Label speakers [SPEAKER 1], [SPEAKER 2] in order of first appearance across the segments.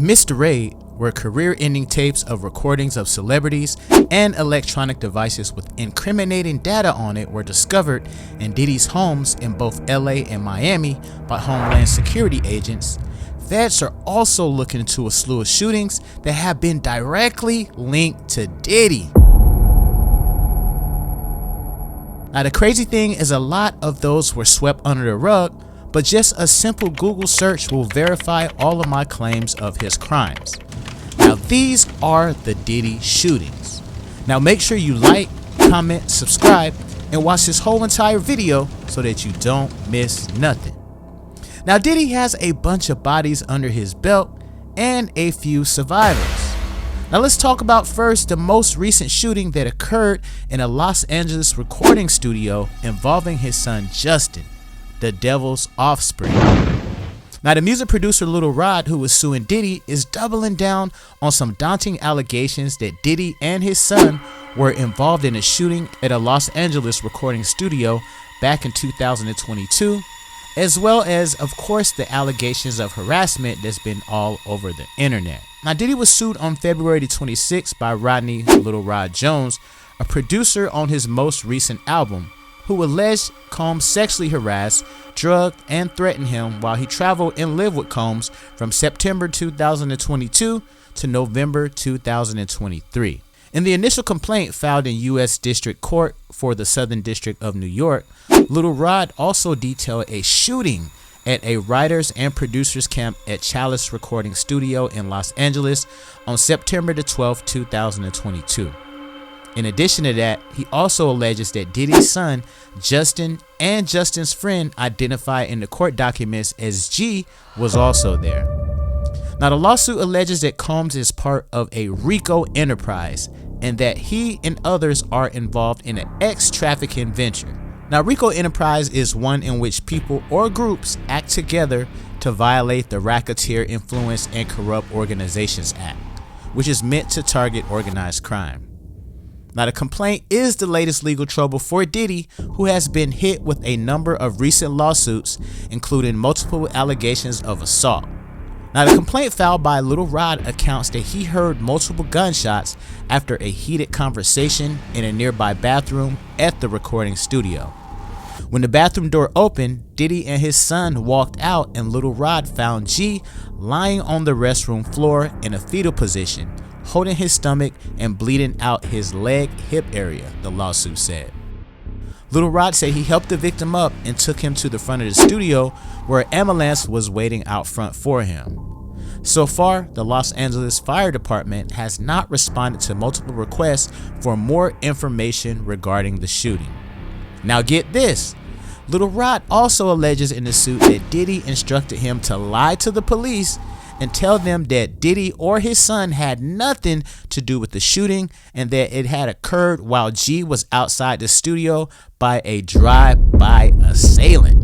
[SPEAKER 1] amidst the raid were career-ending tapes of recordings of celebrities, and electronic devices with incriminating data on it were discovered in Diddy's homes in both LA and Miami by Homeland security agents. Feds are also looking into a slew of shootings that have been directly linked to Diddy. Now the crazy thing is, a lot of those were swept under the rug, but just a simple Google search will verify all of my claims of his crimes. Now these are the Diddy shootings. Now make sure you like, comment, subscribe, and watch this whole entire video so that you don't miss nothing. Now Diddy has a bunch of bodies under his belt and a few survivors. Now let's talk about first the most recent shooting that occurred in a Los Angeles recording studio involving his son Justin, the devil's offspring. Now the music producer Lil Rod, who was suing Diddy, is doubling down on some daunting allegations that Diddy and his son were involved in a shooting at a Los Angeles recording studio back in 2022, as well as, of course, the allegations of harassment that's been all over the internet. Now Diddy was sued on February 26th by Rodney Lil Rod Jones, a producer on his most recent album, who alleged Combs sexually harassed, drugged, and threatened him while he traveled and lived with Combs from September 2022 to November 2023. In the initial complaint filed in U.S. District Court for the Southern District of New York, Lil Rod also detailed a shooting at a writers and producers camp at Chalice Recording Studio in Los Angeles on September 12, 2022. In addition to that, he also alleges that Diddy's son, Justin, and Justin's friend, identified in the court documents as G, was also there. Now the lawsuit alleges that Combs is part of a RICO enterprise and that he and others are involved in an ex-trafficking venture. Now RICO enterprise is one in which people or groups act together to violate the Racketeer Influence and Corrupt Organizations Act, which is meant to target organized crime. Now the complaint is the latest legal trouble for Diddy, who has been hit with a number of recent lawsuits, including multiple allegations of assault. Now the complaint filed by Lil Rod accounts that he heard multiple gunshots after a heated conversation in a nearby bathroom at the recording studio. When the bathroom door opened, Diddy and his son walked out and Lil Rod found G lying on the restroom floor in a fetal position, holding his stomach and bleeding out his leg-hip area, the lawsuit said. Lil Rod said he helped the victim up and took him to the front of the studio where an ambulance was waiting out front for him. So far, the Los Angeles Fire Department has not responded to multiple requests for more information regarding the shooting. Now get this, Lil Rod also alleges in the suit that Diddy instructed him to lie to the police and tell them that Diddy or his son had nothing to do with the shooting and that it had occurred while G was outside the studio by a drive-by assailant.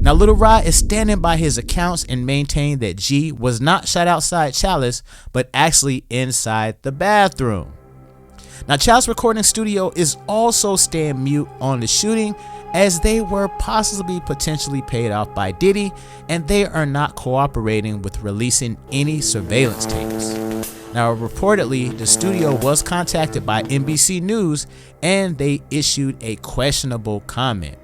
[SPEAKER 1] Now Lil Rod is standing by his accounts and maintained that G was not shot outside Chalice, but actually inside the bathroom. Now Chalice Recording Studio is also staying mute on the shooting, as they were possibly potentially paid off by Diddy, and they are not cooperating with releasing any surveillance tapes. Now reportedly, the studio was contacted by NBC News and they issued a questionable comment.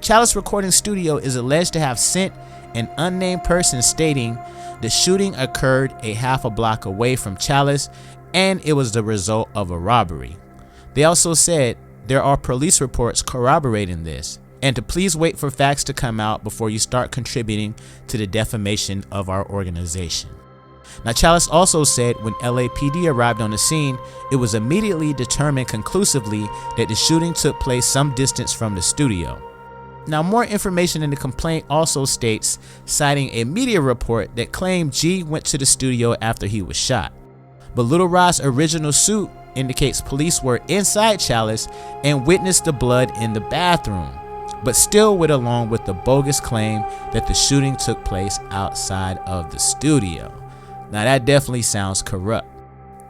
[SPEAKER 1] Chalice Recording Studio is alleged to have sent an unnamed person stating the shooting occurred a half a block away from Chalice and it was the result of a robbery. They also said there are police reports corroborating this, and to please wait for facts to come out before you start contributing to the defamation of our organization. Now Chalice also said when LAPD arrived on the scene, it was immediately determined conclusively that the shooting took place some distance from the studio. Now more information in the complaint also states, citing a media report that claimed G went to the studio after he was shot. But Lil Rod's original suit indicates police were inside Chalice and witnessed the blood in the bathroom, but still went along with the bogus claim that the shooting took place outside of the studio. Now that definitely sounds corrupt.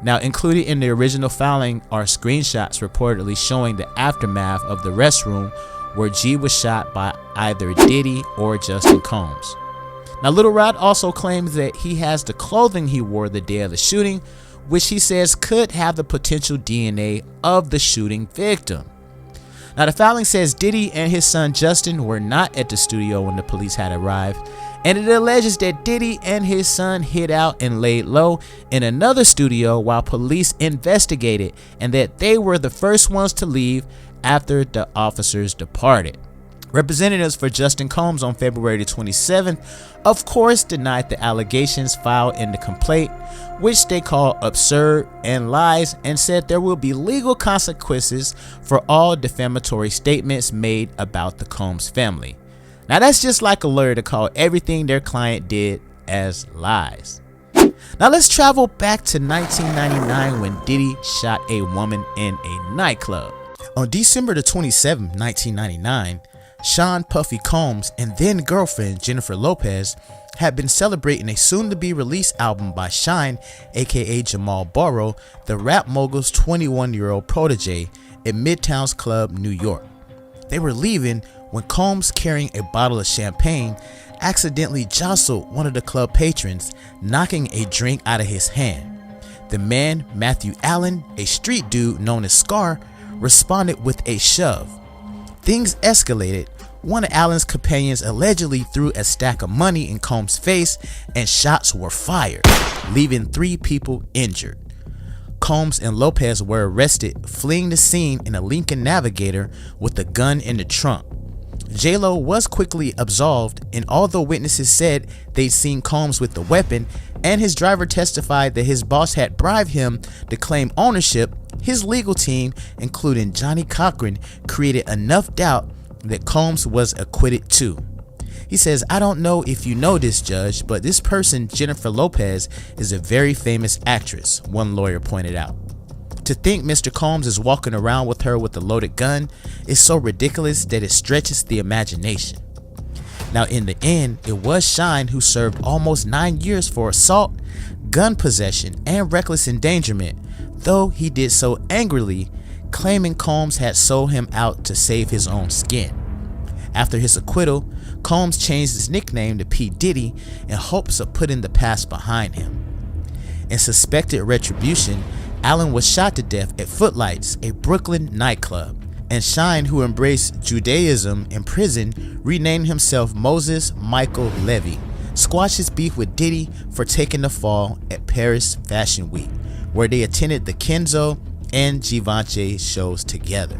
[SPEAKER 1] Now included in the original filing are screenshots reportedly showing the aftermath of the restroom where G was shot by either Diddy or Justin Combs. Now, Little Rod also claims that he has the clothing he wore the day of the shooting, which he says could have the potential DNA of the shooting victim. Now, the filing says Diddy and his son Justin were not at the studio when the police had arrived, and it alleges that Diddy and his son hid out and laid low in another studio while police investigated, and that they were the first ones to leave after the officers departed. Representatives for Justin Combs on February 27th, of course, denied the allegations filed in the complaint, which they call absurd and lies, and said there will be legal consequences for all defamatory statements made about the Combs family. Now, that's just like a lawyer to call everything their client did as lies. Now, let's travel back to 1999 when Diddy shot a woman in a nightclub. On December 27, 1999, Shan Puffy Combs and then girlfriend Jennifer Lopez had been celebrating a soon-to-be released album by Shan, aka Jamal Borough, the rap mogul's 21-year-old protege, at Midtown's Club, New York. They were leaving when Combs, carrying a bottle of champagne, accidentally jostled one of the club patrons, knocking a drink out of his hand. The man, Matthew Allen, a street dude known as Scar, responded with a shove. Things escalated. One of Allen's companions allegedly threw a stack of money in Combs' face, and shots were fired, leaving 3 people injured. Combs and Lopez were arrested, fleeing the scene in a Lincoln Navigator with a gun in the trunk. J-Lo was quickly absolved, and although witnesses said they'd seen Combs with the weapon and his driver testified that his boss had bribed him to claim ownership, his legal team, including Johnny Cochran, created enough doubt that Combs was acquitted too. He says, "I don't know if you know this, Judge, but this person, Jennifer Lopez, is a very famous actress," one lawyer pointed out. To think Mr. Combs is walking around with her with a loaded gun is so ridiculous that it stretches the imagination. Now, in the end, it was Shan who served almost 9 years for assault, gun possession, and reckless endangerment, though he did so angrily, claiming Combs had sold him out to save his own skin. After his acquittal, Combs changed his nickname to P. Diddy in hopes of putting the past behind him. In suspected retribution, Allen was shot to death at Footlights, a Brooklyn nightclub, and Shan, who embraced Judaism in prison, renamed himself Moses Michael Levy, squashed his beef with Diddy for taking the fall at Paris Fashion Week, where they attended the Kenzo and Givenchy shows together.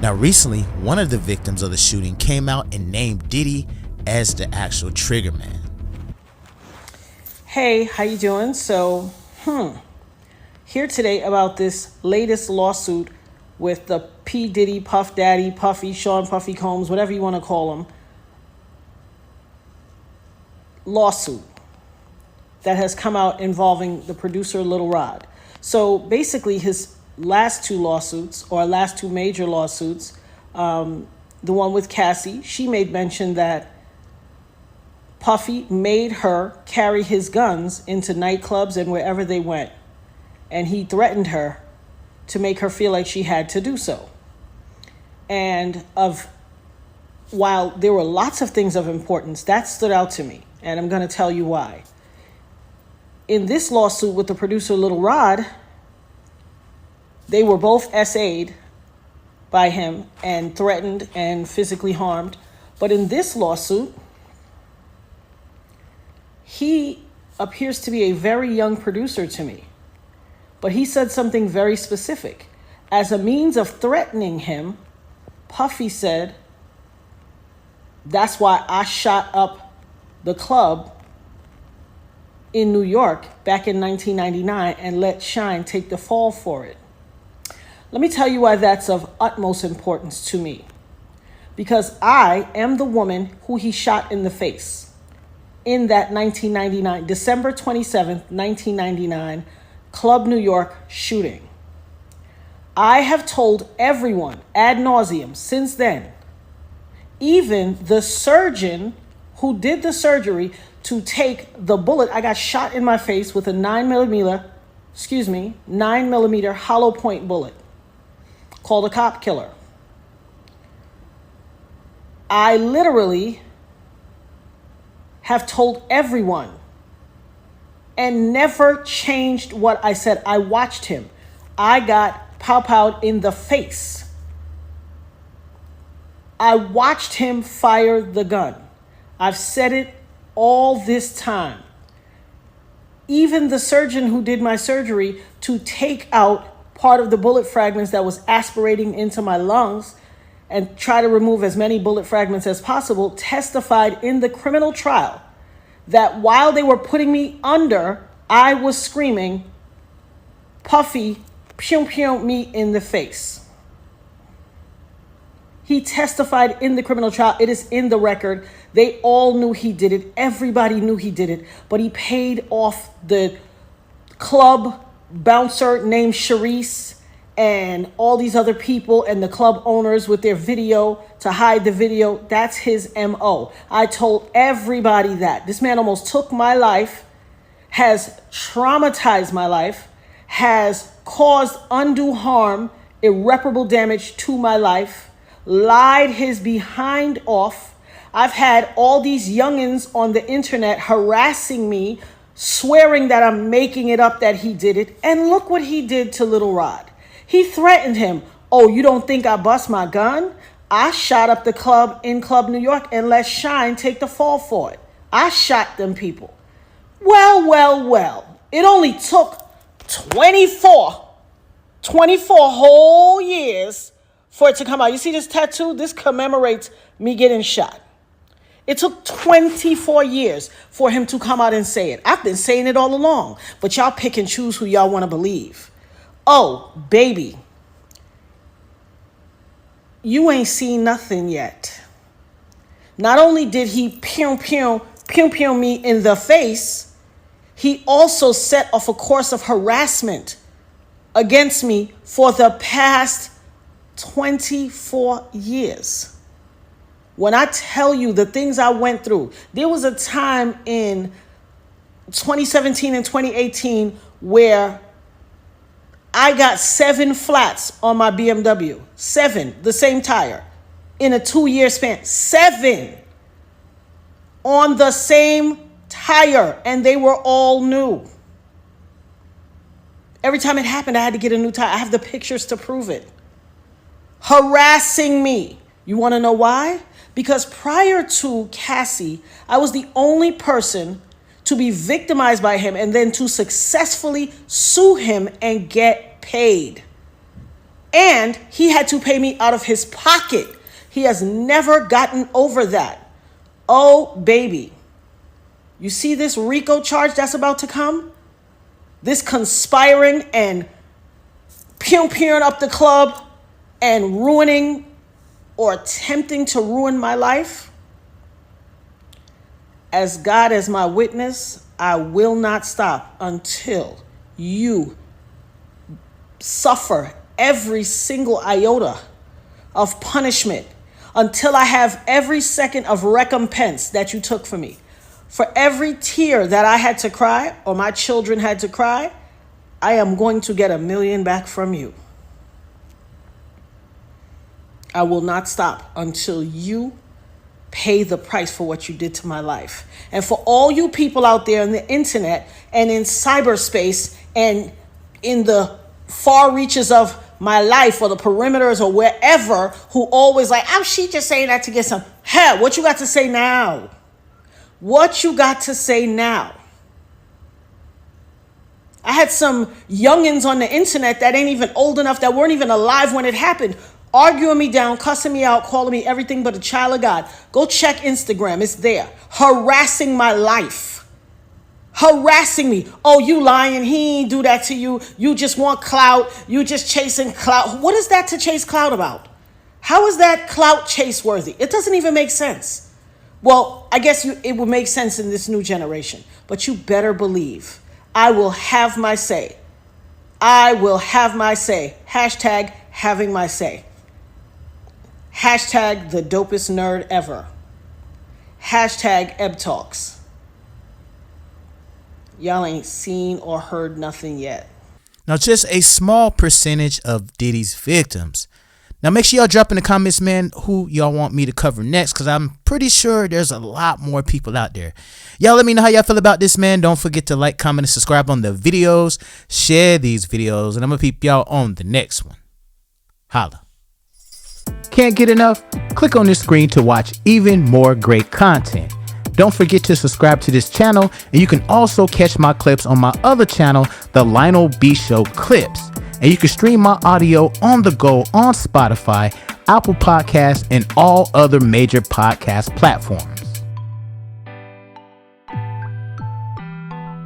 [SPEAKER 1] Now, recently, one of the victims of the shooting came out and named Diddy as the actual trigger man.
[SPEAKER 2] Hey, how you doing? So, here today about this latest lawsuit with the P. Diddy, Puff Daddy, Puffy, Sean Puffy Combs, whatever you want to call him, lawsuit that has come out involving the producer Little Rod. So basically his last 2 lawsuits, or last 2 major lawsuits, the one with Cassie, she made mention that Puffy made her carry his guns into nightclubs and wherever they went. And he threatened her to make her feel like she had to do so. And while there were lots of things of importance, that stood out to me. And I'm going to tell you why. In this lawsuit with the producer Little Rod, they were both SA'd by him and threatened and physically harmed. But in this lawsuit, he appears to be a very young producer to me. But he said something very specific. As a means of threatening him, Puffy said, "That's why I shot up the club in New York back in 1999 and let Shan take the fall for it." Let me tell you why that's of utmost importance to me. Because I am the woman who he shot in the face in that 1999, December 27th, 1999, Club New York shooting. I have told everyone ad nauseum since then, even the surgeon who did the surgery to take the bullet. I got shot in my face with a 9mm hollow point bullet called a cop killer. I literally have told everyone and never changed what I said. I watched him. I got pow-powed in the face. I watched him fire the gun. I've said it all this time. Even the surgeon who did my surgery to take out part of the bullet fragments that was aspirating into my lungs and try to remove as many bullet fragments as possible, testified in the criminal trial that while they were putting me under, I was screaming, Puffy, pew pew me in the face. He testified in the criminal trial. It is in the record. They all knew he did it. Everybody knew he did it. But he paid off the club bouncer named Sharice and all these other people and the club owners with their video to hide the video. That's his MO. I told everybody that. This man almost took my life, has traumatized my life, has caused undue harm, irreparable damage to my life, lied his behind off. I've had all these youngins on the internet harassing me, swearing that I'm making it up that he did it. And look what he did to Little Rod. He threatened him. Oh, you don't think I bust my gun? I shot up the club in Club New York and let Shan take the fall for it. I shot them people. Well. It only took 24 whole years for it to come out. You see this tattoo? This commemorates me getting shot. It took 24 years for him to come out and say it. I've been saying it all along, but y'all pick and choose who y'all want to believe. Oh, baby, you ain't seen nothing yet. Not only did he pew me in the face, he also set off a course of harassment against me for the past 24 years. When I tell you the things I went through, there was a time in 2017 and 2018 where I got 7 flats on my BMW. 7, the same tire, in a 2-year span. 7 on the same tire, and they were all new. Every time it happened, I had to get a new tire. I have the pictures to prove it. Harassing me. You want to know why? Because prior to Cassie, I was the only person to be victimized by him and then to successfully sue him and get paid. And he had to pay me out of his pocket. He has never gotten over that. Oh, baby. You see this RICO charge that's about to come? This conspiring and pew-pewing up the club and ruining or attempting to ruin my life? As God as my witness, I will not stop until you suffer every single iota of punishment, until I have every second of recompense that you took from me. For every tear that I had to cry or my children had to cry, I am going to get $1 million back from you. I will not stop until you pay the price for what you did to my life. And for all you people out there on the internet and in cyberspace and in the far reaches of my life or the perimeters or wherever who always like, oh, she just saying that to get some. Hell, what you got to say now? What you got to say now? I had some youngins on the internet that ain't even old enough, that weren't even alive when it happened, arguing me down, cussing me out, calling me everything but a child of God. Go check Instagram. It's there. Harassing my life. Harassing me. Oh, you lying. He ain't do that to you. You just want clout. You just chasing clout. What is that to chase clout about? How is that clout chase worthy? It doesn't even make sense. Well, I guess it would make sense in this new generation. But you better believe I will have my say. I will have my say. Hashtag having my say. Hashtag the dopest nerd ever. Hashtag Eb Talks. Y'all ain't seen or heard nothing yet.
[SPEAKER 1] Now, just a small percentage of Diddy's victims Now make sure y'all drop in the comments, man, who y'all want me to cover next, because I'm pretty sure there's a lot more people out there. Y'all let me know how y'all feel about this, man. Don't forget to like, comment, and subscribe on the videos. Share these videos, and I'm going to peep y'all on the next one. Holla. Can't get enough? Click on this screen to watch even more great content. Don't forget to subscribe to this channel, and you can also catch my clips on my other channel, the Lionel B Show Clips. And you can stream my audio on the go on Spotify, Apple Podcasts, and all other major podcast platforms.